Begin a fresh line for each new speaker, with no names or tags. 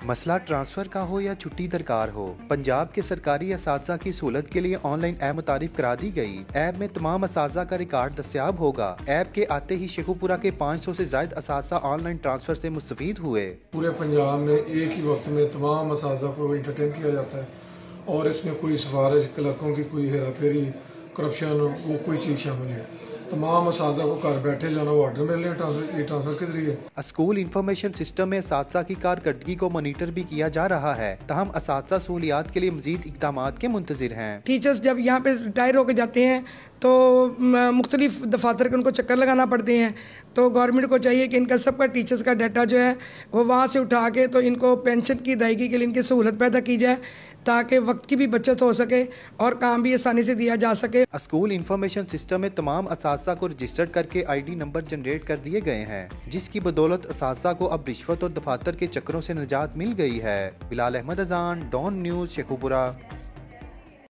मसला ट्रांसफर का हो या छुट्टी दरकार हो, पंजाब के सरकारी असातिज़ा की सहूलत के लिए ऑनलाइन ऐप मुतारिफ करा दी गई। ऐप में तमाम असातिज़ा का रिकॉर्ड दस्तियाब होगा। ऐप के आते ही शेखुपुरा के 500 से ज्यादा असातिज़ा ऑनलाइन ट्रांसफर से मुस्तफीद हुए।
पूरे पंजाब में एक ही वक्त में तमाम असातिज़ा को इंटरटेन किया जाता है और इसमें कोई सिफारिश, क्लर्कों की कोई हेरा फेरी, करप्शन, वो कोई चीज़ शामिल है। तमाम असातिज़ा को घर बैठे जो है वो ऑर्डर मिल रहे हैं ट्रांसफर के जरिए।
स्कूल इंफॉर्मेशन सिस्टम में असातिज़ा की कारकर्दगी को मॉनिटर भी किया जा रहा है। तहम असातिज़ा सहूलियात के लिए मजीद इकदाम के मुंतजिर हैं।
टीचर्स जब यहाँ पे रिटायर होकर जाते हैं तो मुख्तलिफ दफातर के उनको चक्कर लगाना पड़ते हैं, तो गवर्नमेंट को चाहिए कि इनका सबका टीचर्स का डाटा जो है वो वहाँ से उठा के तो इनको पेंशन की अदायगी के लिए इनकी सहूलत पैदा की जाए, ताकि वक्त की भी बचत हो सके और काम भी आसानी से दिया जा सके।
स्कूल इंफॉर्मेशन सिस्टम में तमाम असातिज़ा को रजिस्टर्ड करके ID नंबर जनरेट कर दिए गए हैं, जिसकी बदौलत असातिज़ा को अब रिश्वत और दफातर के चक्करों से निजात मिल गई है। बिलाल अहमद अजान, डॉन न्यूज़, शेखुपुरा।